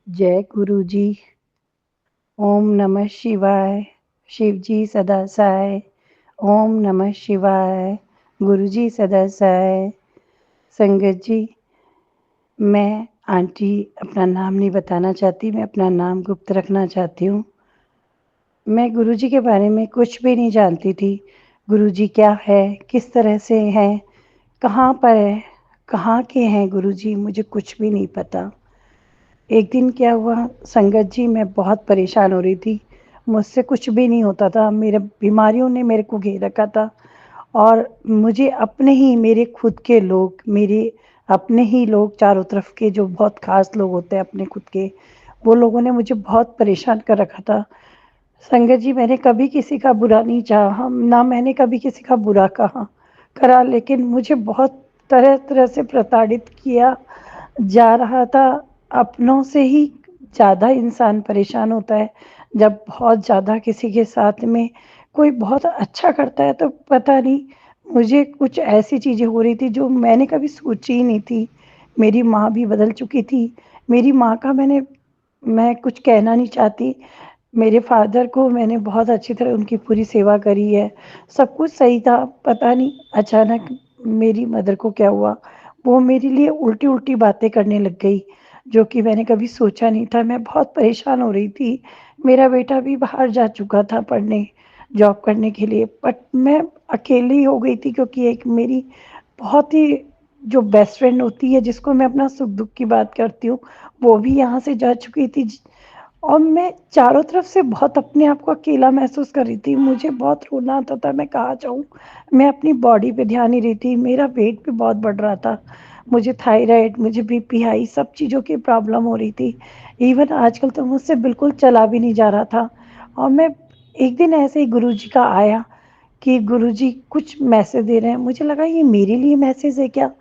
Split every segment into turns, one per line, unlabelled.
जय गुरु जी। ओम नमः शिवाय। शिव जी सदा साय। ओम नमः शिवाय। गुरु जी सदा साय। संगत जी, मैं आंटी अपना नाम नहीं बताना चाहती, मैं अपना नाम गुप्त रखना चाहती हूँ। मैं गुरु जी के बारे में कुछ भी नहीं जानती थी। गुरु जी क्या है, किस तरह से हैं, कहाँ पर है, कहाँ के हैं गुरु जी, मुझे कुछ भी नहीं पता। एक दिन क्या हुआ संगत जी, मैं बहुत परेशान हो रही थी। मुझसे कुछ भी नहीं होता था, मेरे बीमारियों ने मेरे को घेर रखा था। और मुझे अपने ही, मेरे खुद के लोग, मेरे अपने ही लोग, चारों तरफ के जो बहुत खास लोग होते हैं अपने खुद के, वो लोगों ने मुझे बहुत परेशान कर रखा था। संगत जी, मैंने कभी किसी का बुरा नहीं चाहा, ना मैंने कभी किसी का बुरा कहा करा, लेकिन मुझे बहुत तरह तरह से प्रताड़ित किया जा रहा था। अपनों से ही ज़्यादा इंसान परेशान होता है जब बहुत ज़्यादा किसी के साथ में कोई बहुत अच्छा करता है, तो पता नहीं मुझे कुछ ऐसी चीज़ें हो रही थी जो मैंने कभी सोची ही नहीं थी। मेरी माँ भी बदल चुकी थी। मेरी माँ का मैं कुछ कहना नहीं चाहती। मेरे फादर को मैंने बहुत अच्छी तरह उनकी पूरी सेवा करी है। सब कुछ सही था, पता नहीं अचानक मेरी मदर को क्या हुआ, वो मेरे लिए उल्टी-उल्टी बातें करने लग गई, जो कि मैंने कभी सोचा नहीं था। मैं बहुत परेशान हो रही थी। मेरा बेटा भी बाहर जा चुका था पढ़ने, जॉब करने के लिए, बट मैं अकेली हो गई थी, क्योंकि एक मेरी बहुत ही जो बेस्ट फ्रेंड होती है, जिसको मैं अपना सुख-दुःख की बात करती हूँ, वो भी यहाँ से जा चुकी थी। और मैं चारों तरफ से बहुत अपने आप को अकेला महसूस कर रही थी। मुझे बहुत रोना आता था, मैं कहाँ जाऊँ? मैं अपनी बॉडी पे ध्यान नहीं रही थी। मेरा वेट भी बहुत बढ़ रहा था। मुझे थायराइड, मुझे बीपी हाई, सब चीज़ों की प्रॉब्लम हो रही थी। इवन आजकल तो मुझसे बिल्कुल चला भी नहीं जा रहा था। और मैं एक दिन ऐसे ही गुरुजी का आया कि गुरुजी कुछ मैसेज दे रहे हैं। मुझे लगा ये मेरे लिए मैसेज है क्या?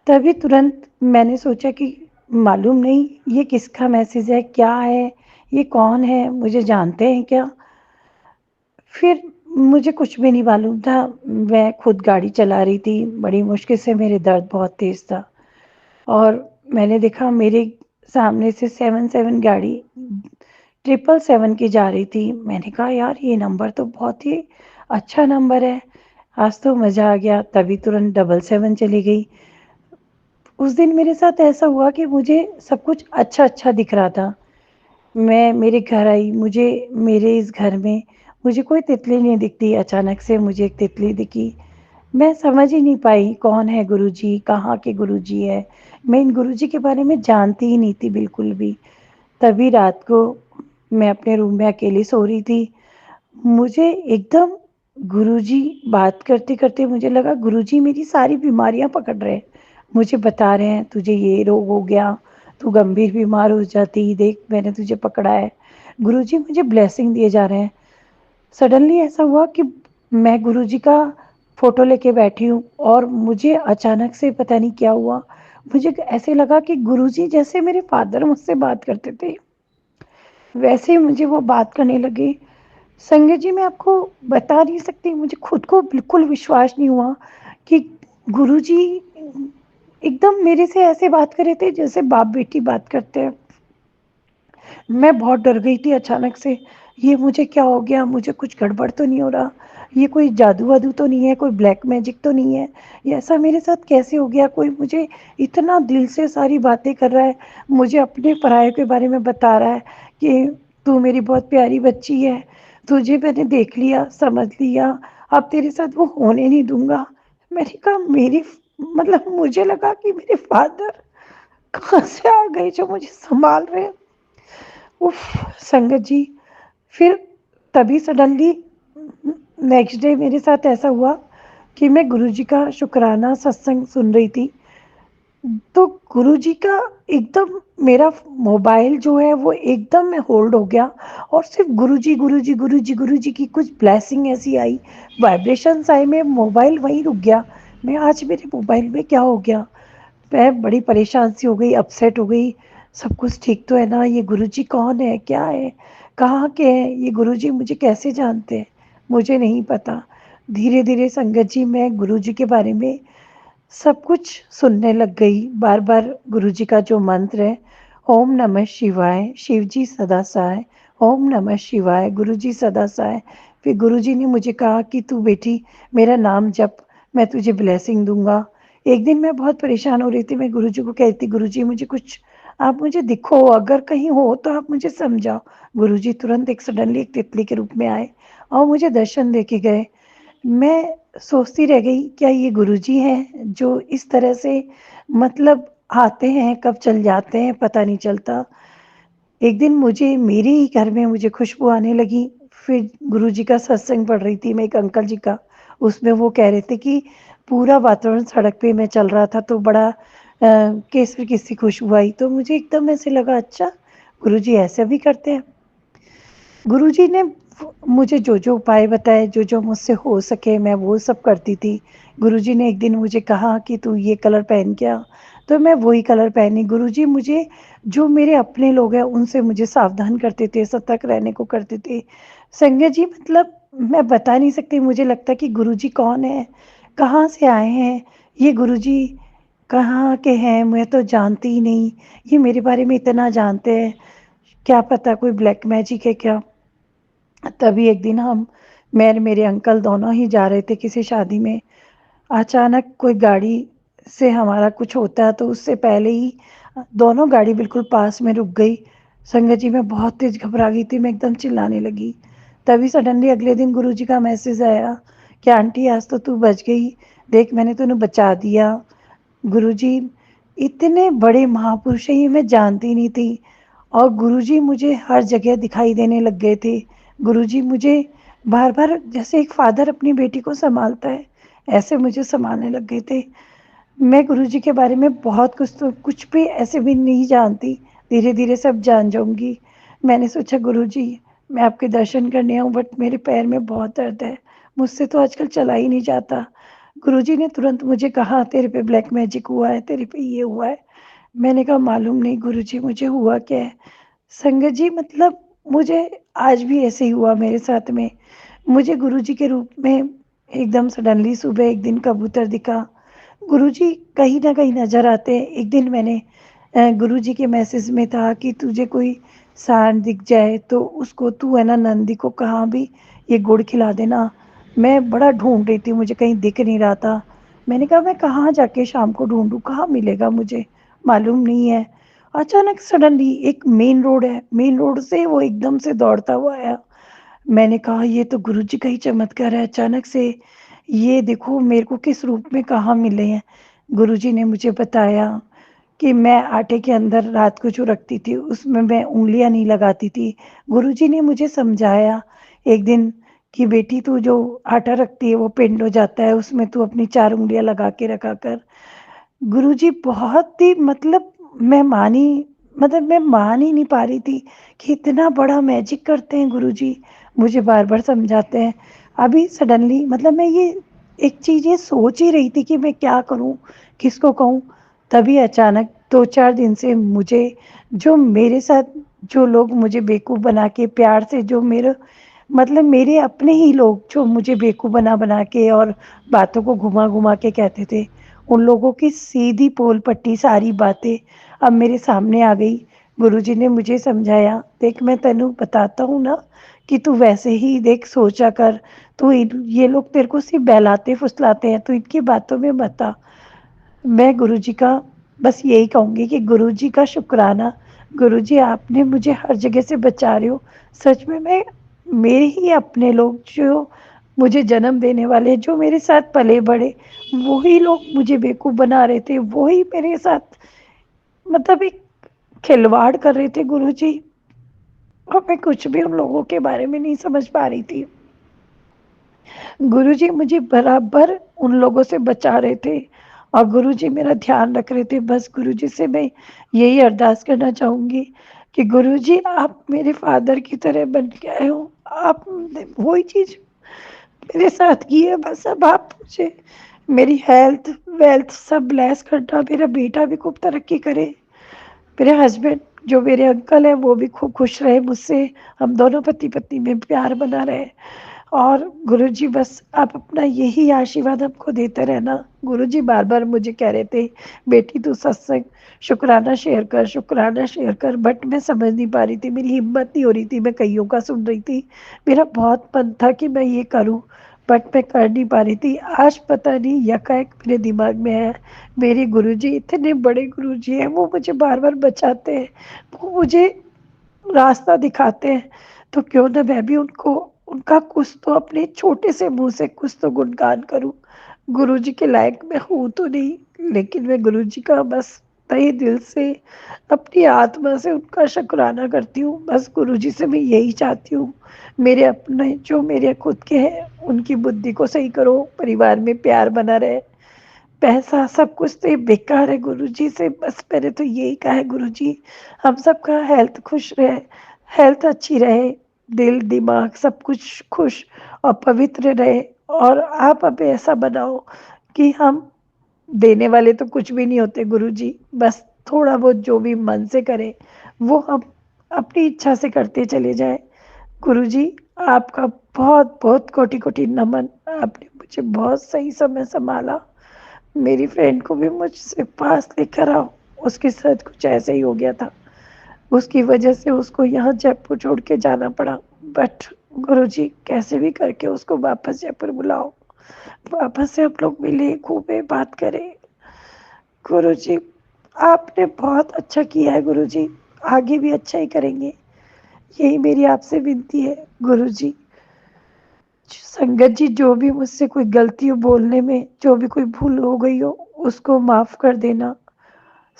तभी तुरंत मैंने सोचा कि मालूम नहीं ये किसका मैसेज है, क्या है, ये कौन है, मुझे जानते हैं क्या? फिर मुझे कुछ भी नहीं मालूम था। मैं खुद गाड़ी चला रही थी, बड़ी मुश्किल से, मेरे दर्द बहुत तेज़ था। और मैंने देखा मेरे सामने से 77 गाड़ी 777 की जा रही थी। मैंने कहा यार ये नंबर तो बहुत ही अच्छा नंबर है, आज तो मज़ा आ गया। तभी तुरंत 777 चली गई। उस दिन मेरे साथ ऐसा हुआ कि मुझे सब कुछ अच्छा-अच्छा दिख रहा था। मैं मेरे घर आई, मुझे मेरे इस घर में मुझे कोई तितली नहीं दिखती, अचानक से मुझे एक तितली दिखी। मैं समझ ही नहीं पाई कौन है गुरुजी, कहाँ के गुरुजी है। मैं इन गुरुजी के बारे में जानती ही नहीं थी बिल्कुल भी। तभी रात को मैं अपने रूम में अकेली सो रही थी। मुझे एकदम गुरुजी बात करते-करते मुझे लगा गुरुजी मेरी सारी बीमारियाँ पकड़ रहे हैं। मुझे बता रहे हैं तुझे ये रोग हो गया, तू गंभीर बीमार हो जाती, देख मैंने तुझे पकड़ा है। गुरुजी मुझे ब्लेसिंग दिए जा रहे हैं। सडनली ऐसा हुआ कि मैं गुरुजी का फ़ोटो लेके बैठी हूँ और मुझे अचानक से पता नहीं क्या हुआ, मुझे ऐसे लगा कि गुरुजी जैसे मेरे फ़ादर मुझसे बात करते थे, वैसे ही मुझे वो बात करने लगे। संगत जी, मैं आपको बता नहीं सकती, मुझे खुद को बिल्कुल विश्वास नहीं हुआ कि गुरुजी एकदम मेरे से ऐसे बात कर रहे थे जैसे बाप-बेटी बात करते हैं। मैं बहुत डर गई थी अचानक से। ये मुझे क्या हो गया? मुझे कुछ गड़बड़ तो नहीं हो रहा? ये कोई जादू-वादू तो नहीं है? कोई ब्लैक मैजिक तो नहीं है? ये ऐसा मेरे साथ कैसे हो गया? कोई मुझे इतना दिल से सारी बातें कर रहा है, मुझे अपने पराये के बारे में बता रहा है कि तू मेरी बहुत प्यारी बच्ची है, तुझे मैंने देख लिया, समझ लिया, अब तेरे साथ वो होने नहीं दूँगा। मैंने कहा मेरी मतलब मुझे लगा कि मेरे फादर कहाँ से आ गए जो मुझे सँभाल रहे हैं। उफ़! संगत जी, फिर तभी सडनली नेक्स्ट डे मेरे साथ ऐसा हुआ कि मैं गुरुजी का शुकराना सत्संग सुन रही थी। तो गुरुजी का एकदम मेरा मोबाइल जो है वो एकदम में होल्ड हो गया और सिर्फ़ गुरुजी, गुरुजी, गुरुजी, गुरुजी की कुछ ब्लेसिंग ऐसी आई, वाइब्रेशंस आए, मैं मोबाइल वहीं रुक गया। मैं आज मेरे मोबाइल में क्या हो गया? मैं बड़ी परेशान सी हो गई, अपसेट हो गई। सब कुछ ठीक तो है ना? ये गुरुजी कौन है? क्या है? कहाँ के हैं? ये गुरुजी मुझे कैसे जानते हैं? मुझे नहीं पता। धीरे-धीरे संगत जी मैं गुरुजी के बारे में सब कुछ सुनने लग गई। बार-बार गुरुजी का जो मंत्र है ओम नमः शिवाय, शिव जी सदा सहाय। ओम नमः शिवाय, गुरु जी सदा सहाय। फिर गुरु जी ने मुझे कहा कि तू बेटी मेरा नाम जप, मैं तुझे ब्लेसिंग दूँगा। एक दिन मैं बहुत परेशान हो रही थी, मैं गुरु जी को कह रही थी, गुरु जी मुझे कुछ आप मुझे दिखो, अगर कहीं हो तो आप मुझे समझाओ। गुरु जी तुरंत एक सडनली एक तितली के रूप में आए और मुझे दर्शन दे के गए। मैं सोचती रह गई, क्या ये गुरुजी हैं जो इस तरह से मतलब आते हैं, कब चल जाते हैं पता नहीं चलता। एक दिन मुझे मेरे ही घर में मुझे खुशबू आने लगी, फिर गुरुजी का सत्संग पढ़ रही थी मैं एक अंकल जी का, उसमें वो कह रहे थे कि पूरा वातावरण सड़क पे मैं चल रहा था तो बड़ा केसर की सी खुशबू आई, तो मुझे एकदम ऐसे लगा अच्छा गुरुजी ऐसा भी करते हैं। गुरुजी ने मुझे जो-जो उपाय बताए, जो-जो मुझसे हो सके मैं वो सब करती थी। गुरुजी ने एक दिन मुझे कहा कि तू ये कलर पहन के आ, तो मैं वही कलर पहनी। गुरुजी मुझे जो मेरे अपने लोग हैं उनसे मुझे सावधान करते थे, सतर्क रहने को करते थे। संगत जी मतलब मैं बता नहीं सकती, मुझे लगता है कि गुरुजी कौन है? कहाँ से आए हैं? ये गुरुजी कहाँ के हैं? मैं तो जानती ही नहीं। ये मेरे बारे में इतना जानते हैं, क्या पता कोई ब्लैक मैजिक है क्या? तभी एक दिन मैं और मेरे अंकल दोनों ही जा रहे थे किसी शादी में। अचानक कोई गाड़ी से हमारा कुछ होता है तो उससे पहले ही दोनों गाड़ी बिल्कुल पास में रुक गई। संगत जी मैं बहुत तेज़ घबरा गई थी, मैं एकदम चिल्लाने लगी। तभी सडनली अगले दिन गुरुजी का मैसेज आया कि आंटी आज तो तू बच गई, देख मैंने तूने बचा दिया। गुरुजी इतने बड़े महापुरुष हैं ये मैं जानती नहीं थी और गुरुजी मुझे हर जगह दिखाई देने लग गए थे। गुरुजी मुझे बार-बार जैसे एक फ़ादर अपनी बेटी को सँभालता है, ऐसे मुझे सँभालने लग गए थे। मैं गुरुजी के बारे में बहुत कुछ तो कुछ भी ऐसे भी नहीं जानती, धीरे-धीरे सब जान जाऊँगी। मैंने सोचा गुरुजी मैं आपके दर्शन करने आऊँ बट मेरे पैर में बहुत दर्द है, मुझसे तो आजकल चला ही नहीं जाता। गुरुजी ने तुरंत मुझे कहा तेरे पे ब्लैक मैजिक हुआ है, तेरे पे ये हुआ है। मैंने कहा मालूम नहीं गुरुजी मुझे हुआ क्या है? संगत जी मतलब मुझे आज भी ऐसे ही हुआ मेरे साथ में। मुझे गुरुजी के रूप में एकदम सडनली सुबह एक दिन कबूतर दिखा। गुरुजी कहीं न कहीं नज़र आते हैं। एक दिन मैंने गुरुजी के मैसेज में था कि तुझे कोई सांड दिख जाए तो उसको तू है ना नंदी को कहाँ भी ये गुड़ खिला देना। मैं बड़ा ढूँढ रही थी, मुझे कहीं दिख नहीं रहा था। मैंने कहा मैं कहाँ जाके शाम को ढूँढूँ, कहाँ मिलेगा मुझे? मालूम नहीं है। अचानक सडनली एक मेन रोड है, मेन रोड से वो एकदम से दौड़ता हुआ आया। मैंने कहा ये तो गुरुजी का ही चमत्कार है, अचानक से ये देखो मेरे को किस रूप में कहाँ मिले हैं। गुरुजी ने मुझे बताया कि मैं आटे के अंदर रात को जो रखती थी उसमें मैं उँगलियाँ नहीं लगाती थी। गुरुजी ने मुझे समझाया एक दिन कि बेटी तू जो आटा रखती है वो पिंड हो जाता है, उसमें तू अपनी 4 उँगलियाँ लगा के रखा कर। गुरुजी बहुत ही मैं मान ही नहीं पा रही थी कि इतना बड़ा मैजिक करते हैं गुरुजी। मुझे बार-बार समझाते हैं। अभी सडनली मतलब मैं ये एक चीज़ ये सोच ही रही थी कि मैं क्या करूँ, किसको कहूँ? तभी अचानक 2-4 दिन से मुझे जो मेरे साथ जो लोग मुझे बेवकूफ़ बना के प्यार से जो मेरा मतलब मेरे अपने ही लोग जो मुझे बेवकूफ़ बना-बना के और बातों को घुमा-घुमा के कहते थे, उन लोगों की सीधी पोल-पट्टी सारी बातें अब मेरे सामने आ गई। गुरुजी ने मुझे समझाया, "देख मैं तेनू बताता हूँ ना कि तू वैसे ही देख सोचा कर, तू इन ये लोग तेरे को सिर्फ़ बहलाते-फुसलाते हैं, तू इनकी बातों में मत आ।" मैं गुरुजी का बस यही कहूँगी कि गुरुजी का शुक्राना, गुरुजी आपने मुझे हर जगह से बचा रहे हो। सच में मैं मेरे ही अपने लोग जो मुझे जन्म देने वाले, जो मेरे साथ पले-बड़े, वो ही लोग मुझे बेवकूफ़ बना रहे थे, वो ही मेरे साथ मतलब एक खिलवाड़ कर रहे थे गुरुजी और मैं कुछ भी उन लोगों के बारे में नहीं समझ पा रही थी। गुरुजी मुझे बराबर उन लोगों से बचा रहे थे और गुरुजी मेरा ध्यान रख रहे थे। बस गुरुजी से मैं यही अरदास करना चाहूँगी कि गुरुजी आप मेरे फ़ादर की तरह बन के आए हो। आपने वही चीज़ मेरे साथ की है, बस अब आप मुझे मेरी हेल्थ, वेल्थ सब ब्लेस करना, मेरा बेटा भी खूब तरक्की करे। मेरे हस्बैंड जो मेरे अंकल हैं वो भी खूब खुश रहे मुझसे, हम दोनों पति-पत्नी में प्यार बना रहे और गुरुजी बस आप अपना यही आशीर्वाद हमको देते रहना। गुरुजी बार-बार मुझे कह रहे थे, बेटी तू सत्संग शुक्राना शेयर कर, बट मैं समझ नहीं पा रही थी, मेरी हिम्मत नहीं हो रही थी, मैं कइयों का सुन रही थी। मेरा बहुत मन था कि मैं ये करूँ, बट मैं कर नहीं पा रही थी। आज पता नहीं यकाएक मेरे दिमाग में है, मेरे गुरुजी इतने बड़े गुरुजी हैं, वो मुझे बार-बार बचाते हैं, वो मुझे रास्ता दिखाते हैं, तो क्यों ना मैं भी उनको उनका कुछ तो अपने छोटे से मुँह से कुछ तो गुणगान करूँ। गुरुजी के लायक मैं हूँ तो नहीं, लेकिन मैं गुरुजी का बस तहे दिल से, अपनी आत्मा से उनका शुकराना करती हूँ। बस गुरुजी से मैं यही चाहती हूँ, मेरे अपने जो मेरे खुद के हैं, उनकी बुद्धि को सही करो, परिवार में प्यार बना रहे। पैसा सब कुछ तो ये बेकार है गुरुजी से, बस मैंने तो यही कहा है गुरुजी, हम सबका हेल्थ खुश रहे, हेल्थ अच्छी रहे, दिल दिमाग सब कुछ खुश और पवित्र रहे, और आप हमें ऐसा बनाओ कि हम देने वाले तो कुछ भी नहीं होते गुरुजी, बस थोड़ा बहुत जो भी मन से करें वो हम अपनी इच्छा से करते चले जाएं। गुरुजी आपका बहुत बहुत कोटि कोटि नमन, आपने मुझे बहुत सही समय संभाला। मेरी फ्रेंड को भी मुझसे पास लेकर आओ, उसके साथ कुछ ऐसा ही हो गया था, उसकी वजह से उसको यहाँ जयपुर छोड़ के जाना पड़ा, बट गुरुजी कैसे भी करके उसको वापस जयपुर बुलाओ, वापस से हम लोग मिले, घूमे, बात करें। गुरुजी आपने बहुत अच्छा किया है गुरुजी, आगे भी अच्छा ही करेंगे, यही मेरी आपसे विनती है गुरुजी। संगत जी जो भी मुझसे कोई गलती हो बोलने में, जो भी कोई भूल हो गई हो, उसको माफ कर देना।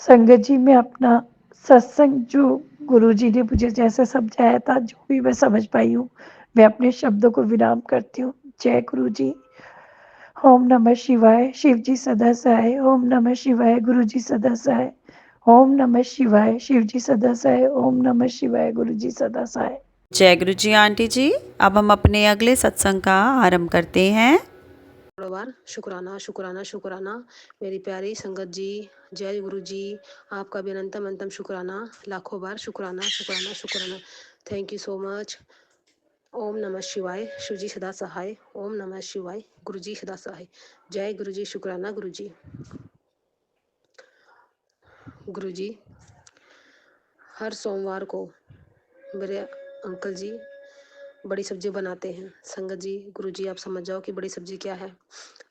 संगत जी मैं अपना सत्संग जो गुरुजी ने मुझे जैसे समझाया था, जो भी मैं समझ पाई हूँ, मैं अपने शब्दों को विराम करती हूँ। जय गुरु जी। ओम नमः शिवाय, शिव जी सदा सहाय। ओम नमः शिवाय, गुरु जी सदा सहाय। ओम नमः शिवाय, शिव जी सदा सहाय। ओम नमः शिवाय, गुरु जी सदा सहाय।
जय गुरु जी आंटी जी। अब हम अपने अगले सत्संग का आरंभ करते हैं।
बार शुक्राना शुक्राना शुक्राना मेरी प्यारी संगत जी। जय गुरु जी। आपका भी अनंतम अनंतम शुक्राना, लाखों बार शुक्राना शुक्राना शुक्राना। Thank you so much. ओम नमः शिवाय, शिव जी सदा सहाय। ओम नमः शिवाय, गुरु जी सदा सहाय। जय गुरु जी। शुक्राना गुरु जी। गुरु जी हर सोमवार को मेरे अंकल जी बड़ी सब्जी बनाते हैं। संगत जी गुरु जी आप समझ जाओ कि बड़ी सब्जी क्या है,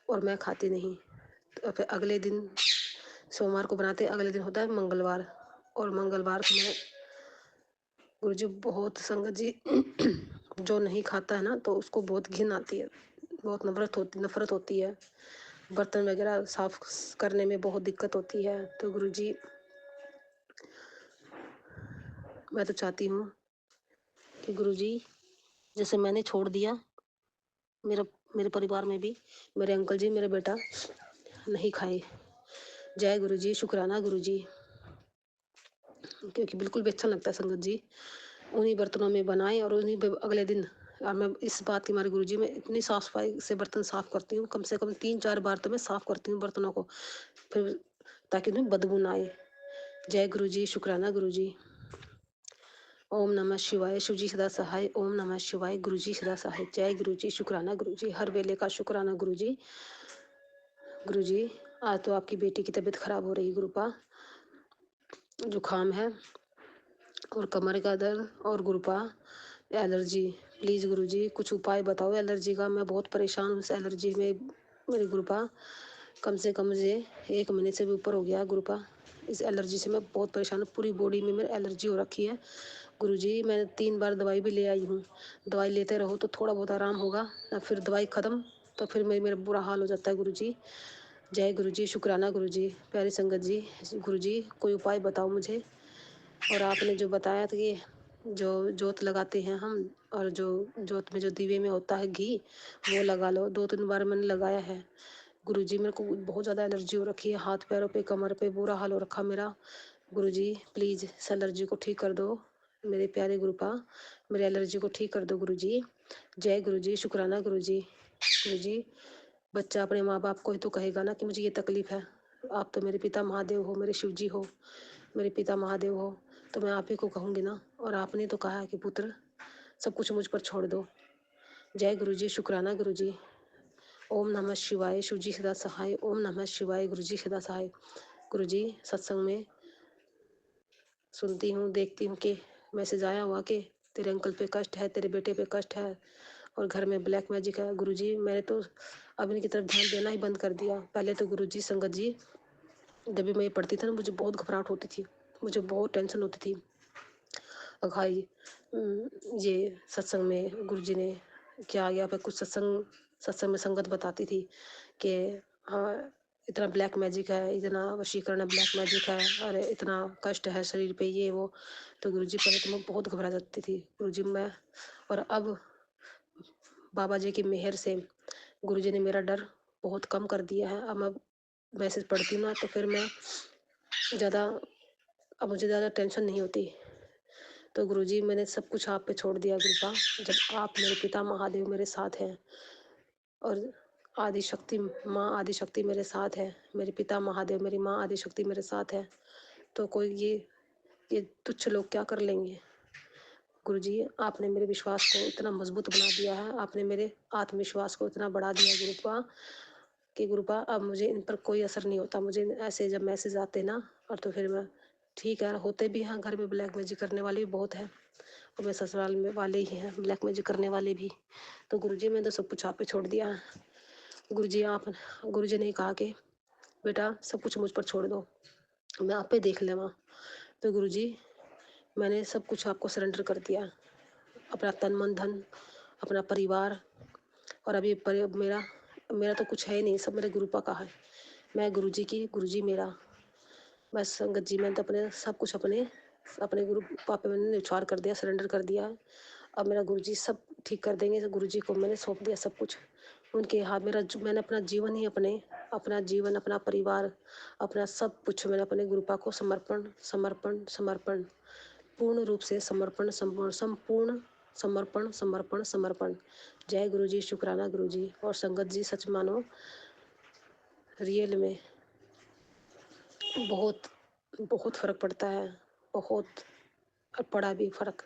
और मैं खाती नहीं। तो फिर अगले दिन सोमवार को बनाते, अगले दिन होता है मंगलवार, और मंगलवार को मैं गुरु जी बहुत संगत जी जो नहीं खाता है ना तो उसको बहुत घिन आती है, बहुत नफरत होती है, बर्तन वगैरह साफ करने में बहुत दिक्कत होती है। तो गुरु जी मैं तो चाहती हूँ कि गुरु जी जैसे मैंने छोड़ दिया, मेरा मेरे परिवार में भी मेरे अंकल जी मेरा बेटा नहीं खाए। जय गुरु जी। शुक्राना गुरु जी। क्योंकि बिल्कुल भी अच्छा लगता है संगत जी, उन्हीं बर्तनों में बनाए और उन्हीं अगले दिन। और मैं इस बात की हमारे गुरु जी में इतनी साफ सफाई से बर्तन साफ करती हूँ, कम से कम 3-4 बार तो मैं साफ करती हूँ बर्तनों को, फिर ताकि उनमें बदबू ना आए। जय गुरु जी। शुक्राना गुरु जी। ओम नमः शिवाय, शिव जी सदा सहाय। ओम नमः शिवाय, गुरु जी सदा सहाय। जय गुरु जी। शुक्राना गुरु जी। हर वेले का शुक्राना गुरु जी। गुरु जी आज तो आपकी बेटी की तबीयत खराब हो रही गुरुपा, जुकाम है और कमर का दर्द और गुरुपा एलर्जी। प्लीज़ गुरुजी कुछ उपाय बताओ एलर्जी का, मैं बहुत परेशान हूँ इस एलर्जी में। मेरी गुरुपा कम से कम मुझे 1 महीने से भी ऊपर हो गया गुरुपा, इस एलर्जी से मैं बहुत परेशान हूँ। पूरी बॉडी में मेरी एलर्जी हो रखी है गुरुजी। मैंने 3 बार दवाई भी ले आई हूँ, दवाई लेते रहो तो थोड़ा बहुत आराम होगा, या फिर दवाई ख़त्म तो फिर मेरा बुरा हाल हो जाता है गुरुजी। जय गुरुजी। शुक्राना गुरुजी। प्यारी संगत जी गुरुजी कोई उपाय बताओ मुझे। और आपने जो बताया था कि जो जोत लगाते हैं हम, और जो जोत में जो दीवे में होता है घी, वो लगा लो। 2-3 बार मैंने लगाया है गुरुजी। मेरे को बहुत ज़्यादा एलर्जी हो रखी है, हाथ पैरों पे कमर पे बुरा हाल हो रखा मेरा। गुरुजी प्लीज़ इस एलर्जी को ठीक कर दो, मेरे प्यारे गुरुपा मेरे एलर्जी को ठीक कर दो गुरुजी। जय गुरुजी। शुक्राना गुरुजी। गुरुजी बच्चा अपने माँ बाप को ही तो कहेगा ना कि मुझे ये तकलीफ है। आप तो मेरे पिता महादेव हो, मेरे शिव जी हो, मेरे पिता महादेव हो, तो मैं आप ही को कहूँगी ना। और आपने तो कहा है कि पुत्र सब कुछ मुझ पर छोड़ दो। जय गुरु जी, शुक्राना गुरु जी। ओम नमः शिवाय, शिव जी सदा सहाय। ओम नमः शिवाय, गुरु जी सदा सहाय। गुरु जी, सत्संग में सुनती हूँ, देखती हूँ कि मैसेज आया हुआ कि तेरे अंकल पे कष्ट है, तेरे बेटे पे कष्ट है और घर में ब्लैक मैजिक है। गुरु जी, मैंने तो अब इनकी तरफ ध्यान देना ही बंद कर दिया। पहले तो गुरु जी, संगत जी, जब भी मैं ये पढ़ती थी ना, मुझे बहुत घबराहट होती थी, मुझे बहुत टेंशन होती थी। और भाई ये सत्संग में गुरु जी ने क्या आज्ञा पे कुछ सत्संग में संगत बताती थी कि हाँ, इतना ब्लैक मैजिक है, इतना वशीकरण है, ब्लैक मैजिक है, अरे इतना कष्ट है शरीर पे, ये वो। तो गुरुजी, पहले तो मैं बहुत घबरा जाती थी गुरुजी मैं। और अब बाबा जी की मेहर से गुरुजी ने मेरा डर बहुत कम कर दिया है। अब मैं मैसेज पढ़ती हूँ ना, तो फिर मैं ज़्यादा, अब मुझे ज़्यादा टेंशन नहीं होती। तो गुरुजी, मैंने सब कुछ आप पे छोड़ दिया कृपा। जब आप मेरे पिता महादेव मेरे साथ हैं और आदि शक्ति माँ आदि शक्ति मेरे साथ है, मेरे पिता महादेव, मेरी माँ आदि शक्ति मेरे साथ है, तो कोई ये तुच्छ लोग क्या कर लेंगे। गुरुजी, आपने मेरे विश्वास को इतना मजबूत बना दिया है, आपने मेरे आत्मविश्वास को इतना बढ़ा दिया गुरुपा कि गुरुपा अब मुझे इन पर कोई असर नहीं होता। मुझे ऐसे जब मैसेज आते ना, और तो फिर मैं ठीक है, होते भी हैं घर में ब्लैक मैजिक करने वाले भी बहुत हैं, और मेरे ससुराल में वाले ही हैं ब्लैक मैजिक करने वाले भी। तो गुरुजी, मैंने तो सब कुछ आप पे छोड़ दिया है। गुरुजी ने कहा कि बेटा सब कुछ मुझ पर छोड़ दो, मैं आप पे देख लेवा। तो गुरुजी, मैंने सब कुछ आपको सरेंडर कर दिया, अपना तन मन धन, अपना परिवार। और अभी मेरा मेरा तो कुछ है ही नहीं, सब मेरे गुरुपा का है। मैं गुरुजी की, गुरुजी मेरा। मैं संगत जी, मैंने तो अपने सब कुछ अपने अपने गुरु पापा मैंने न्यौछावर कर दिया, सरेंडर कर दिया। अब मेरा गुरुजी सब ठीक कर देंगे। तो गुरुजी को मैंने सौंप दिया सब कुछ उनके हाथ। मैंने अपना जीवन ही अपना जीवन, अपना परिवार, अपना सब कुछ मैंने अपने गुरुपा को समर्पण समर्पण समर्पण पूर्ण रूप से समर्पण, संपूर्ण समर्पण समर्पण समर्पण। जय गुरु जी, शुक्राना गुरु जी। और संगत जी, सच मानो रियल में बहुत बहुत फर्क पड़ता है, बहुत, और पड़ा भी फर्क।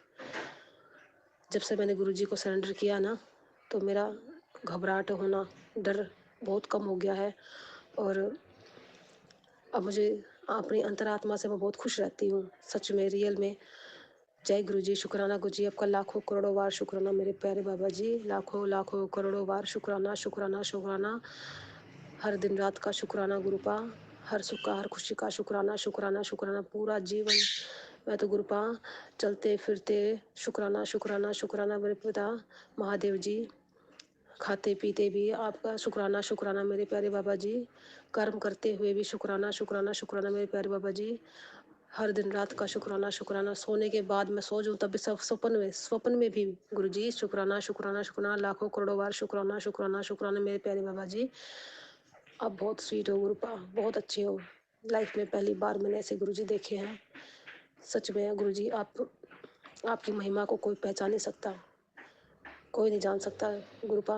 जब से मैंने गुरु जी को सरेंडर किया ना, तो मेरा घबराहट होना, डर बहुत कम हो गया है। और अब मुझे अपनी अंतरात्मा से मैं बहुत खुश रहती हूँ, सच में, रियल में। जय गुरु जी, शुक्राना गुरु जी, आपका लाखों करोड़ों बार शुक्राना मेरे प्यारे बाबा जी, लाखों लाखों करोड़ों बार शुक्राना शुक्राना शुक्राना। हर दिन रात का शुक्राना गुरुपा, हर सुख का, हर खुशी का शुक्राना शुक्राना शुक्राना। पूरा जीवन मैं तो गुरुपा चलते फिरते शुक्राना शुक्राना शुक्राना मेरे पिता महादेव जी, खाते पीते भी आपका शुक्राना शुक्राना मेरे प्यारे बाबा जी, कर्म करते हुए भी शुक्राना शुक्राना शुक्राना मेरे प्यारे बाबा जी। हर दिन रात का शुक्राना शुक्राना, सोने के बाद मैं सो जाऊँ तब भी सब स्वप्न में भी गुरुजी शुक्राना शुक्राना शुक्राना, लाखों करोड़ों बार शुक्राना शुक्राना शुक्राना मेरे प्यारे बाबा जी। आप बहुत स्वीट हो गुरुपा, बहुत अच्छे हो। लाइफ में पहली बार मैंने ऐसे गुरुजी देखे हैं। सच में गुरुजी, आपकी महिमा को कोई पहचान नहीं सकता, कोई नहीं जान सकता गुरुपा।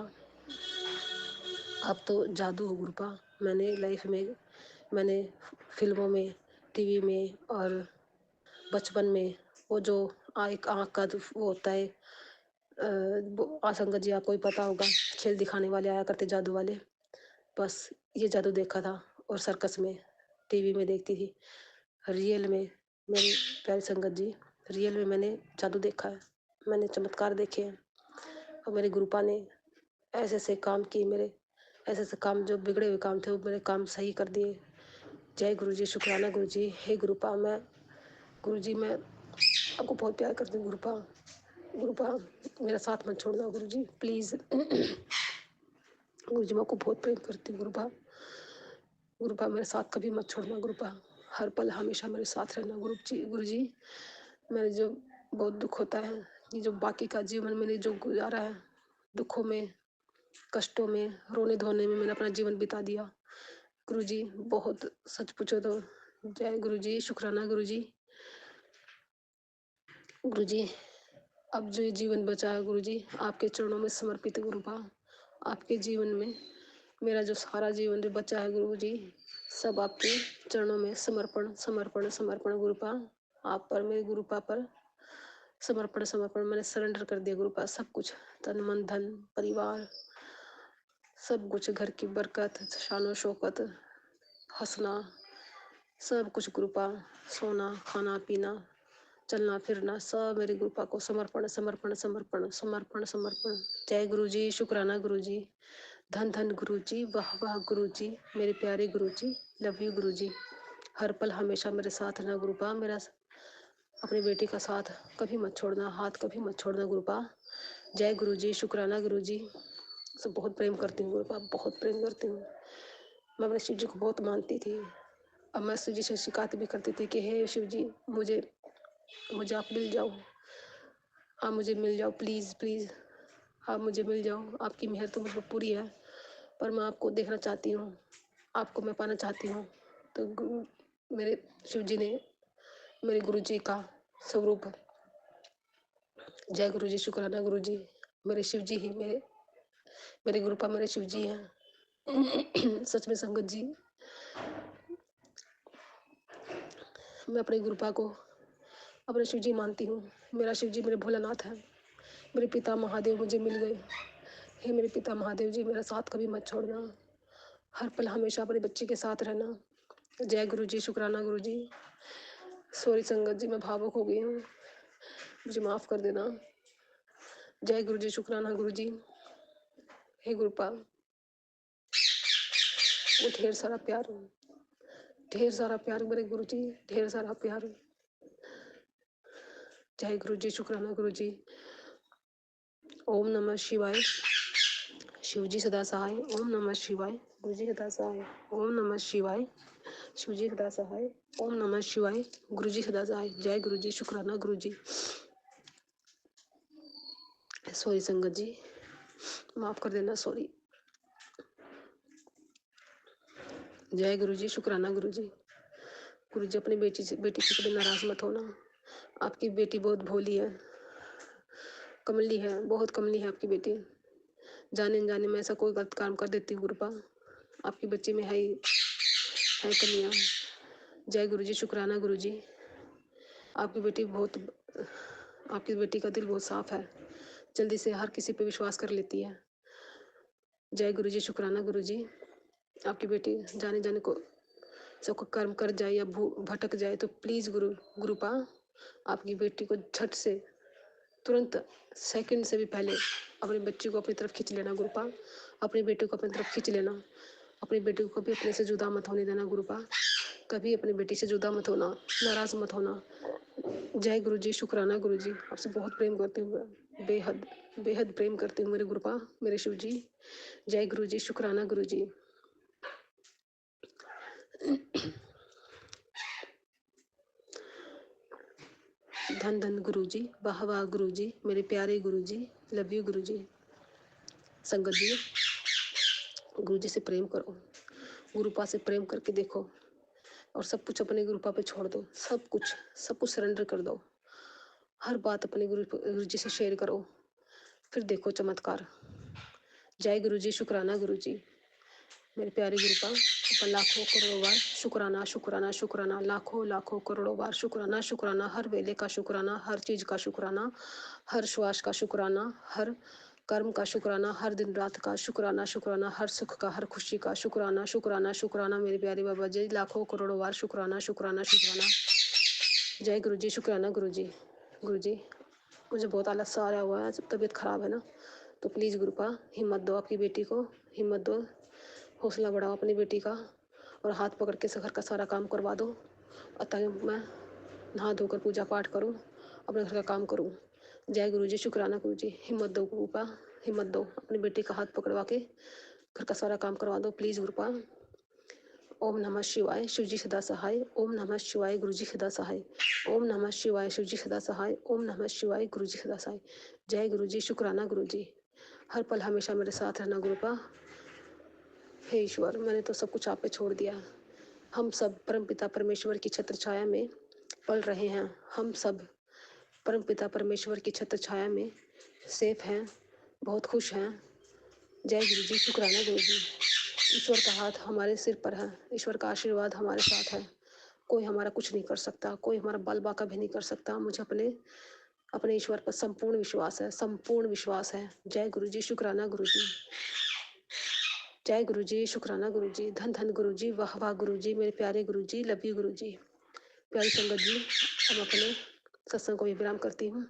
आप तो जादू हो गुरुपा। मैंने लाइफ में, मैंने फिल्मों में, टीवी में और बचपन में वो जो एक आँख का वो होता है, आसंगत जी आपको भी पता होगा, खेल दिखाने वाले आया करते जादू वाले, बस ये जादू देखा था। और सर्कस में, टीवी में देखती थी। रियल में मेरी प्यारी संगत जी, रियल में मैंने जादू देखा है, मैंने चमत्कार देखे हैं। और मेरे गुरुपा ने ऐसे ऐसे काम किए, मेरे ऐसे ऐसे काम, जो बिगड़े हुए काम थे वो मेरे काम सही कर दिए। जय गुरु जी, शुक्राना गुरु जी। हे गुरुपा, मैं गुरु जी, मैं आपको बहुत प्यार करती हूँ गुरुपा। गुरुपा, मेरा साथ मत छोड़ना गुरु जी, प्लीज़। गुरु जी, मैं आपको बहुत प्रेम करती हूँ गुरुपा। गुरुपा, मेरे साथ कभी मत छोड़ना गुरुपा, हर पल हमेशा मेरे साथ रहना गुरु जी। मेरे जो बहुत दुख होता है, ये जो बाकी का जीवन मैंने जो गुजारा है, दुखों में, कष्टों में, रोने धोने में मैंने अपना जीवन बिता दिया गुरु जी, बहुत, सच पूछो तो। जय गुरु जी, शुक्राना गुरु जी। गुरु जी, अब जो ये जीवन बचा है गुरु जी, आपके चरणों में समर्पित है गुरुपा। आपके जीवन में मेरा जो सारा जीवन जो बचा है गुरु जी, सब आपके चरणों में समर्पण समर्पण समर्पण गुरुपा। आप पर, मेरे गुरुपा पर समर्पण समर्पण मैंने सरेंडर कर दिया गुरुपा, सब कुछ, तन मन धन परिवार सब कुछ, घर की बरकत शानो शौकत हंसना सब कुछ गुरुपा, सोना खाना पीना चलना फिरना सब मेरे गुरुपा को समर्पण समर्पण समर्पण समर्पण समर्पण। जय गुरु जी, शुक्राना गुरु जी, धन धन गुरु जी, वाह वाह गुरु जी, मेरे प्यारे गुरु जी, लव यू गुरु जी। हर पल हमेशा मेरे साथ रहना गुरुपा, मेरा अपनी बेटी का साथ कभी मत छोड़ना, हाथ कभी मत छोड़ना गुरुपा। जय गुरु जी, शुक्राना गुरु जी, सब बहुत प्रेम करती हूँ गुरुपा, बहुत प्रेम करती हूँ। मैं अपने शिव जी को बहुत मानती थी। अब मैं शिव जी से शिकायत भी करती थी कि हे शिव जी, मुझे मुझे आप मिल जाओ, आप मुझे मिल जाओ, प्लीज़ प्लीज़ आप मुझे मिल जाओ, आपकी मेहर तो मुझ पर पूरी है, पर मैं आपको देखना चाहती हूँ, आपको मैं पाना चाहती हूँ। तो मेरे शिव जी ने मेरे गुरु जी का स्वरूप, जय गुरु जी, शुक्राना गुरु जी, मेरे शिव जी ही मेरे गुरुपा मेरे शिव जी हैं। सच में संगत जी, मैं अपने गुरुपा को अपने शिव जी मानती हूँ। मेरा शिव जी मेरे भोलानाथ है, मेरे पिता महादेव मुझे मिल गए। हे मेरे पिता महादेव जी, मेरा साथ कभी मत छोड़ना, हर पल हमेशा अपने बच्चे के साथ रहना। जय गुरु जी, शुक्राना गुरु जी। सॉरी संगत जी, मैं भावुक हो गई हूँ, मुझे माफ़ कर देना। जय गुरु जी, शुक्राना गुरु जी। हे गुरुपा, वो ढेर सारा प्यार मेरे गुरु जी, ढेर सारा प्यार। जय गुरु जी, शुक्राना गुरु जी। ओम नमः शिवाय, शिव जी सदा सहाय। ओम नमः शिवाय, गुरु जी सदा सहाय। ओम नमः शिवाय, शिव जी सदा सहाय। ओम नमः शिवाय, गुरु जी सदा सहाय। जय गुरु जी, शुक्राना गुरु जी। सॉरी संगत जी, माफ कर देना, सॉरी। जय गुरु जी, शुक्राना गुरु जी। गुरु जी, अपनी बेटी से कभी नाराज मत होना, आपकी बेटी बहुत भोली है, कमली है, बहुत कमली है आपकी बेटी। जाने अनजाने में ऐसा कोई गलत काम कर देती हूँ गुरुपा, आपकी बच्ची में है कमियाँ। जय गुरु जी, शुक्राना गुरु जी। आपकी बेटी का दिल बहुत साफ है, जल्दी से हर किसी पे विश्वास कर लेती है। जय गुरु जी, शुक्राना गुरु जी। आपकी बेटी जाने जाने को सबको कर्म कर जाए या भटक जाए तो प्लीज़ गुरुपा आपकी बेटी को झट से, तुरंत, सेकंड से भी पहले अपने बच्चे को अपनी तरफ खींच लेना गुरुपा, अपनी बेटी को अपनी तरफ खींच लेना। अपनी बेटी को कभी अपने से जुदा मत होने देना गुरुपा, कभी अपनी बेटी से जुदा मत होना, नाराज मत होना। जय गुरु जी, शुक्राना गुरु जी। आपसे बहुत प्रेम करती हूँ, बेहद बेहद प्रेम करती हूँ मेरे गुरुपा, मेरे शिव जी। जय गुरु जी, शुक्राना गुरु जी। धन धन गुरु जी, वाह वाह गुरु जी, मेरे प्यारे गुरु जी, लव यू गुरु जी। संगत जी, गुरु जी से प्रेम करो, गुरुपा से प्रेम करके देखो, और सब कुछ अपने गुरुपा पे छोड़ दो, सब कुछ सरेंडर कर दो, हर बात अपने गुरु जी से शेयर करो, फिर देखो चमत्कार। जय गुरु जी, शुक्राना गुरु जी, मेरे प्यारे गुरुपा, अपन लाखों करोड़ों बार शुक्राना शुक्राना शुक्राना, लाखों लाखों करोड़ों बार शुक्राना शुक्राना, हर वेले का शुक्राना, हर चीज़ का शुक्राना, हर श्वास का शुक्राना, हर कर्म का शुक्राना, हर दिन रात का शुक्राना शुक्राना, हर सुख का, हर खुशी का शुक्राना शुक्राना शुक्राना। मेरे प्यारे बाबा जी, लाखों करोड़ों बार शुक्राना शुक्राना शुक्राना। जय गुरु जी, शुक्राना गुरु जी। गुरु जी, मुझे बहुत आलस सा आ रहा हुआ है, तबीयत खराब है ना, तो प्लीज़ गुरुपा हिम्मत दो, आपकी बेटी को हिम्मत दो, हौसला बढ़ाओ अपनी बेटी का, और हाथ पकड़ के घर का सारा काम करवा दो, और ताकि मैं नहा धोकर पूजा पाठ करूं, अपने घर का काम करूं। जय गुरु जी, शुक्राना गुरु जी। हिम्मत दो गुरुपा, हिम्मत दो, अपनी बेटी का हाथ पकड़वा के घर का सारा काम करवा दो प्लीज़ गुरुपा। ओम नमः शिवाय, शिव जी सदा सहाय। ओम नमः शिवाय, गुरु जी सदा सहाय। ओम नमः शिवाय, शिव जी सदा सहाय। ओम नमः शिवाय, गुरु जी सदा सहाय। जय गुरु जी, शुक्राना गुरु जी। हर पल हमेशा मेरे साथ रहना गुरुपा। हे ईश्वर, मैंने तो सब कुछ आप पे छोड़ दिया। हम सब परमपिता परमेश्वर की छत्र छाया में पल रहे हैं, हम सब परमपिता परमेश्वर की छत्र छाया में सेफ हैं, बहुत खुश हैं। जय गुरु जी, शुक्राना गुरु जी। ईश्वर का हाथ हमारे सिर पर है, ईश्वर का आशीर्वाद हमारे साथ है, कोई हमारा कुछ नहीं कर सकता, कोई हमारा बाल बाका भी नहीं कर सकता। मुझे अपने अपने ईश्वर पर संपूर्ण विश्वास है, संपूर्ण विश्वास है। जय गुरु जी, शुक्राना गुरु जी। जय गुरु जी, शुक्राना गुरु जी, धन धन गुरु जी, वाह वाह गुरु जी, मेरे प्यारे गुरु जी, लव यू गुरु जी। प्यारी संगत जी, अब अपने सत्संग को विराम करती हूँ।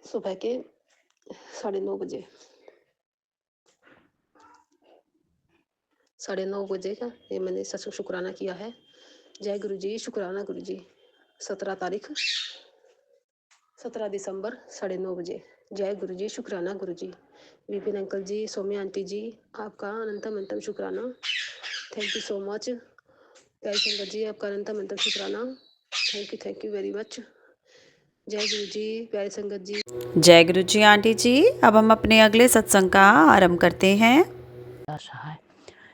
सुबह के 9:30 बजे 9:30 बजे का ये मैंने सत्संग शुक्राना किया है। जय गुरु जी, शुक्राना गुरु जी। 17 तारीख 17 दिसंबर 9:30 बजे। जय गुरु जी, शुक्राना गुरु जी। विपिन अंकल जी, सौम्या आंटी जी, आपका अनंतम अनंतम शुक्राना। Thank you so much. प्यारी संगत जी, आपका अनंतम अनंतम शुक्राना। Thank you very much. जय गुरु जी, प्यारी संगत जी।
जय गुरु जी आंटी जी। अब हम अपने अगले सत्संग का आरंभ करते हैं।
सहाय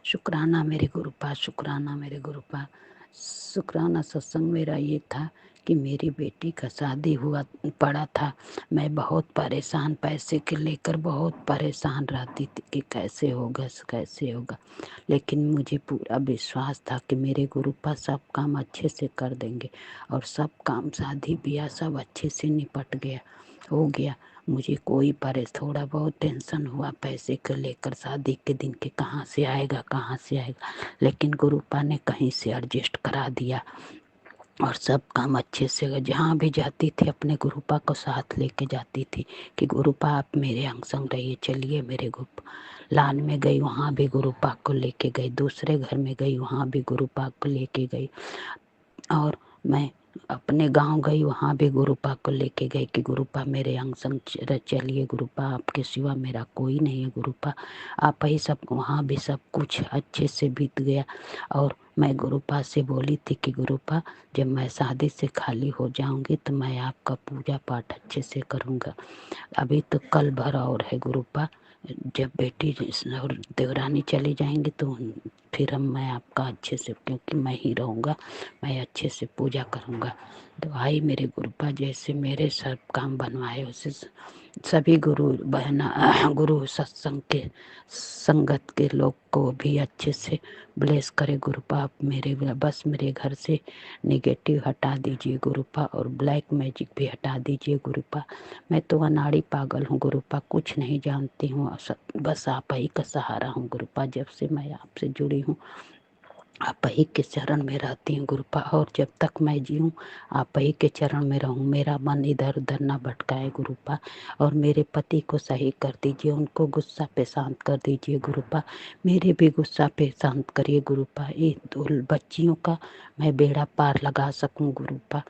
शुक्राना मेरे गुरुपा, शुक्राना मेरे गुरुपा। शुक्राना सत्संग मेरा ये था कि मेरी बेटी का शादी हुआ पड़ा था। मैं बहुत परेशान, पैसे के लेकर बहुत परेशान रहती थी कि कैसे होगा कैसे होगा, लेकिन मुझे पूरा विश्वास था कि मेरे गुरुपा सब काम अच्छे से कर देंगे और सब काम शादी ब्याह सब अच्छे से निपट गया, हो गया। मुझे कोई थोड़ा बहुत टेंशन हुआ पैसे को लेकर, शादी के दिन के कहाँ से आएगा कहाँ से आएगा, लेकिन गुरुपा ने कहीं से एडजस्ट करा दिया और सब काम अच्छे से। जहाँ भी जाती थी अपने गुरुपा को साथ लेके जाती थी कि गुरुपा आप मेरे अंग संग रहिए, चलिए मेरे गुरुपा। लान में गई वहाँ भी गुरुपा को लेके गई, दूसरे घर में गई वहाँ भी गुरुपा को लेके गई, और मैं अपने गांव गई वहाँ भी गुरुपा को लेके गई कि गुरुपा मेरे अंग संग चलिए, गुरुपा आपके सिवा मेरा कोई नहीं है, गुरुपा आप ही सब। वहाँ भी सब कुछ अच्छे से बीत गया और मैं गुरुपा से बोली थी कि गुरुपा जब मैं शादी से खाली हो जाऊंगी तो मैं आपका पूजा पाठ अच्छे से करूँगा। अभी तो कल भर और है गुरुपा, जब बेटी और देवरानी चली जाएंगी तो फिर मैं आपका अच्छे से, क्योंकि मैं ही रहूँगा, मैं अच्छे से पूजा करूँगा। तो आई मेरे गुरुपा जैसे मेरे सब काम बनवाए उसे सभी गुरु बहना गुरु सत्संग के संगत के लोग को भी अच्छे से ब्लेस करे गुरुपा। आप मेरे बस मेरे घर से निगेटिव हटा दीजिए गुरुपा और ब्लैक मैजिक भी हटा दीजिए गुरुपा। मैं तो अनाड़ी पागल हूँ गुरुपा, कुछ नहीं जानती हूँ, बस आप ही का सहारा हूँ गुरुपा। जब से मैं आपसे जुड़ी हूँ आप ही के चरण में रहती हूँ गुरुपा, और जब तक मैं जीऊँ आप ही के चरण में रहूँ। मेरा मन इधर उधर ना भटकाए गुरुपा, और मेरे पति को सही कर दीजिए, उनको गुस्सा पे शांत कर दीजिए गुरुपा, मेरे भी गुस्सा पे शांत करिए गुरुपा। ये दो बच्चियों का मैं बेड़ा पार लगा सकूँ गुरुपा।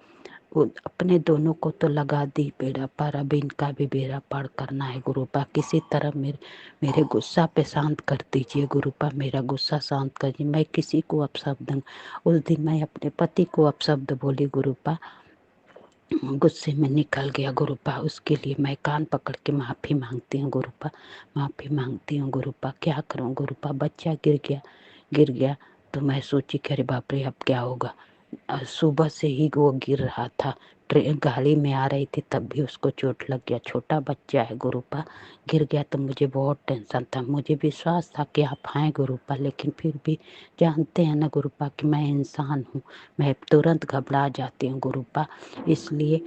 वो अपने दोनों को तो लगा दी बेड़ा पार, अब इनका भी बेड़ा पार करना है गुरुपा। किसी तरह मेरे गुस्सा पे शांत कर दीजिए गुरुपा, मेरा गुस्सा शांत कर दीजिए। मैं किसी को अपशब्द, उस दिन मैं अपने पति को अपशब्द बोली गुरुपा, गुस्से में निकल गया गुरुपा, उसके लिए मैं कान पकड़ के माफ़ी मांगती हूँ गुरुपा, माफ़ी मांगती हूँ गुरुपा। क्या करूँ गुरुपा, बच्चा गिर गया तो मैं सोची कि अरे बाप रे अब क्या होगा। सुबह से ही वो गिर रहा था, ट्रेन गाड़ी में आ रही थी तब भी उसको चोट लग गया, छोटा बच्चा है गुरुपा, गिर गया तो मुझे बहुत टेंशन था। मुझे विश्वास था कि आप हैं गुरुपा, लेकिन फिर भी जानते हैं ना गुरुपा कि मैं इंसान हूँ, मैं तुरंत घबरा जाती हूँ गुरुपा, इसलिए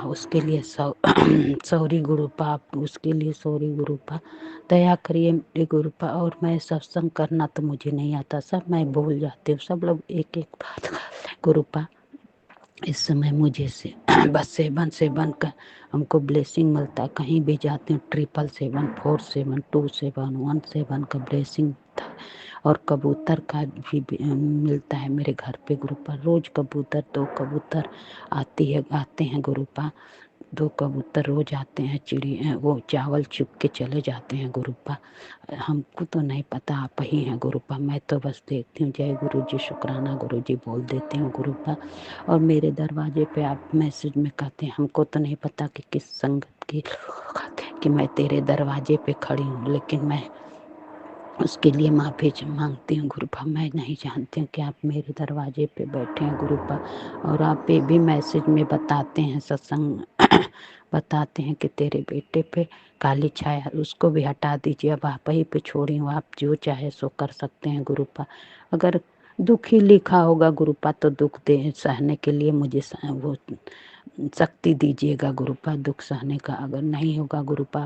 उसके लिए सॉरी गुरुपा, आप उसके लिए सॉरी गुरुपा, दया करिए मेरे गुरुपा। और मैं सत्संग करना तो मुझे नहीं आता, सब मैं भूल जाती हूँ, सब लोग एक एक बात गुरुपा। इस समय मुझे से बस सेवन का हमको ब्लेसिंग मिलता है, कहीं भी जाते हैं 777 4 7 2 7 1 7 का ब्लेसिंग था, और कबूतर का भी मिलता है मेरे घर पे गुरुपा। रोज कबूतर 2 कबूतर आते हैं गुरुपा, 2 कबूतर रोज आते हैं, चिड़ी वो चावल चुग के चले जाते हैं गुरुपा। हमको तो नहीं पता, आप ही हैं गुरुपा, मैं तो बस देखती हूँ जय गुरु जी शुक्राना गुरु जी बोल देती हूँ गुरुपा। और मेरे दरवाजे पे आप मैसेज में कहते हैं, हमको तो नहीं पता कि किस संगत के लोग कहते हैं कि मैं तेरे दरवाजे पे खड़ी हूँ, लेकिन मैं उसके लिए माफ़ी मांगती हूँ गुरुपा। मैं नहीं जानती हूँ कि आप मेरे दरवाजे पे बैठे हैं गुरुपा, और आप ये भी मैसेज में बताते हैं सत्संग बताते हैं कि तेरे बेटे पे काली छाया, उसको भी हटा दीजिए, अब आप ही पे छोड़ी हूँ, आप जो चाहे सो कर सकते हैं गुरुपा। अगर दुख ही लिखा होगा गुरुपा, तो दुख दे सहने के लिए मुझे वो शक्ति दीजिएगा गुरुपा। दुख सहने का अगर नहीं होगा गुरुपा,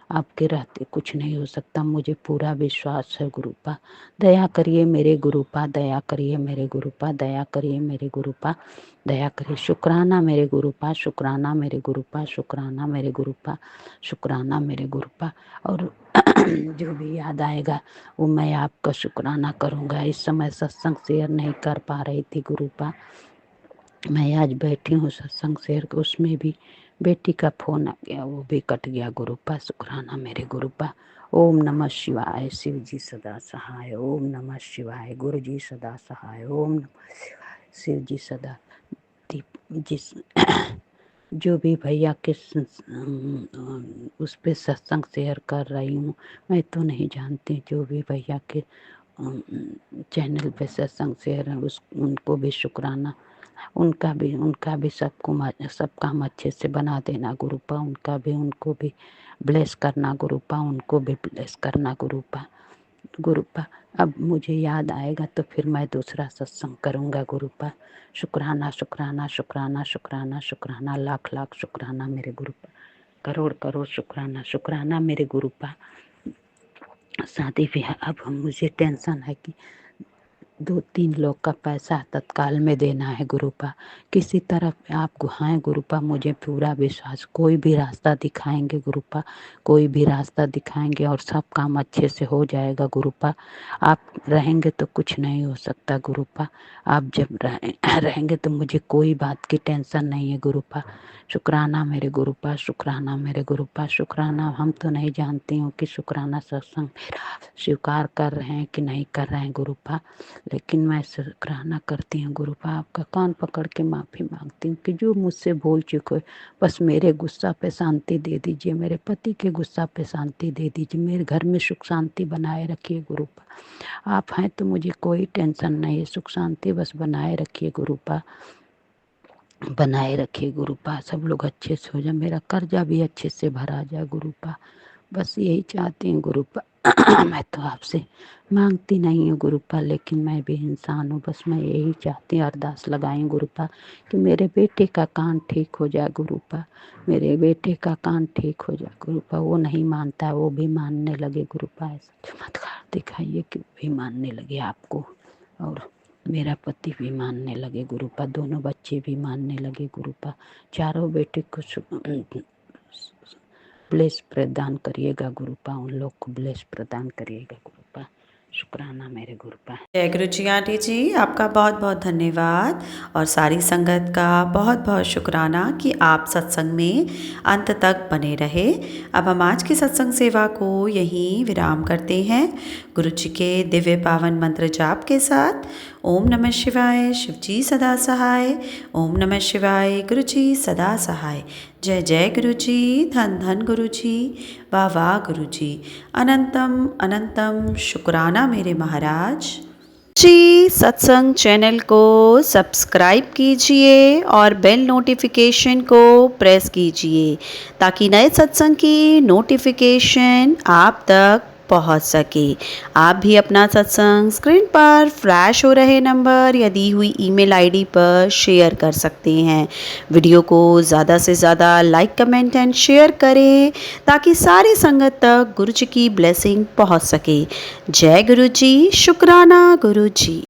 आपके रहते कुछ नहीं हो सकता, मुझे पूरा विश्वास है गुरुपा। दया करिए मेरे गुरुपा, दया करिए मेरे गुरुपा, दया करिए मेरे गुरुपा, दया करिए। शुक्राना मेरे गुरुपा, शुक्राना मेरे गुरुपा, शुक्राना मेरे गुरुपा, शुक्राना मेरे गुरुपा। और जो भी याद आएगा वो मैं आपका शुक्राना करूँगा। इस समय सत्संग शेयर नहीं कर पा रही थी गुरुपा, मैं आज बैठी हूँ सत्संग शेयर, उसमें भी बेटी का फोन आ गया, वो भी कट गया गुरुपा। शुक्राना मेरे गुरुपा। ओम नमः शिवाय, शिव जी सदा सहाय। ओम नमः शिवाय, गुरु जी सदा सहाय। ओम नमः शिवाय, शिव जी सदा। जिस जो भी भैया के उस पे सत्संग शेयर कर रही हूँ, मैं तो नहीं जानती, जो भी भैया के चैनल पे सत्संग शेयर है उनको भी शुक्राना। उनका भी सब काम अच्छे से बना देना गुरुपा। उनको भी ब्लेस करना गुरुपा, उनको भी ब्लेस करना गुरुपा। अब मुझे याद आएगा तो फिर मैं दूसरा सत्संग करूँगा गुरुपा। शुक्राना शुक्राना शुक्राना शुक्राना शुक्राना, लाख लाख शुक्राना मेरे गुरुपा। करोड़ करोड़ शुक्राना शुक्राना मेरे गुरुपा। शादी ब्याह अब मुझे टेंशन है कि 2-3 लोग का पैसा तत्काल में देना है गुरुपा। किसी तरफ आप गुहाएं गुरुपा, मुझे पूरा विश्वास, कोई भी रास्ता दिखाएंगे गुरुपा, कोई भी रास्ता दिखाएंगे और सब काम अच्छे से हो जाएगा गुरुपा। आप रहेंगे तो कुछ नहीं हो सकता गुरुपा। आप जब रहेंगे तो मुझे कोई बात की टेंशन नहीं है गुरुपा। शुक्राना मेरे गुरुपा, शुक्राना मेरे गुरुपा, शुक्राना। हम तो नहीं जानती हूँ कि शुक्राना सत्संग मेरा स्वीकार कर रहे हैं कि नहीं कर रहे हैं गुरुपा, लेकिन मैं शुक्राना करती हूँ गुरुपा। आपका कान पकड़ के माफ़ी मांगती हूँ कि जो मुझसे भूल चुके, बस मेरे गुस्सा पे शांति दे दीजिए, मेरे पति के गुस्सा पे शांति दे दीजिए, मेरे घर में सुख शांति बनाए रखिए गुरुपा। आप हैं तो मुझे कोई टेंशन नहीं है, सुख शांति बस बनाए रखिए गुरुपा, बनाए रखिए गुरुपा। सब लोग अच्छे से हो जाए, मेरा कर्जा भी अच्छे से भरा जाए गुरुपा, बस यही चाहती हूँ गुरुपा। मैं तो आपसे मांगती नहीं हूँ गुरुपा, लेकिन मैं भी इंसान हूँ, बस मैं यही चाहती हूँ, अरदास लगाई गुरुपा कि मेरे बेटे का कान ठीक हो जाए गुरुपा, मेरे बेटे का कान ठीक हो जाए गुरुपा। वो नहीं मानता है, वो भी मानने लगे गुरुपा। ऐसा चमत्कार दिखाइए कि वो भी मानने लगे आपको, और मेरा पति भी मानने लगे गुरुपा, दोनों बच्चे भी मानने लगे गुरुपा। चारों बेटे को ब्लेस प्रदान करिएगा गुरुपा, उन लोग को ब्लेस प्रदान करिएगा गुरुपा। शुक्राना मेरे गुरुपा।
जय गुरु जी आंटी जी, आपका बहुत बहुत धन्यवाद और सारी संगत का बहुत बहुत शुक्राना कि आप सत्संग में अंत तक बने रहे। अब हम आज की सत्संग सेवा को यहीं विराम करते हैं गुरु जी के दिव्य पावन मंत्र जाप के साथ। ओम नमः शिवाय, शिव जी सदा सहाय। ओम नमः शिवाय, गुरु जी सदा सहाय। जय जय गुरु जी, धन धन गुरु जी, वाह वाह गुरु जी, अनंतम अनंतम शुक्राना मेरे महाराज जी। सत्संग चैनल को सब्सक्राइब कीजिए और बेल नोटिफिकेशन को प्रेस कीजिए ताकि नए सत्संग की नोटिफिकेशन आप तक पहुंच सके। आप भी अपना सत्संग स्क्रीन पर फ्लैश हो रहे नंबर या दी हुई ईमेल आईडी पर शेयर कर सकते हैं। वीडियो को ज़्यादा से ज़्यादा लाइक, कमेंट एंड शेयर करें ताकि सारी संगत तक गुरु जी की ब्लेसिंग पहुंच सके। जय गुरु जी, शुक्राना गुरु जी।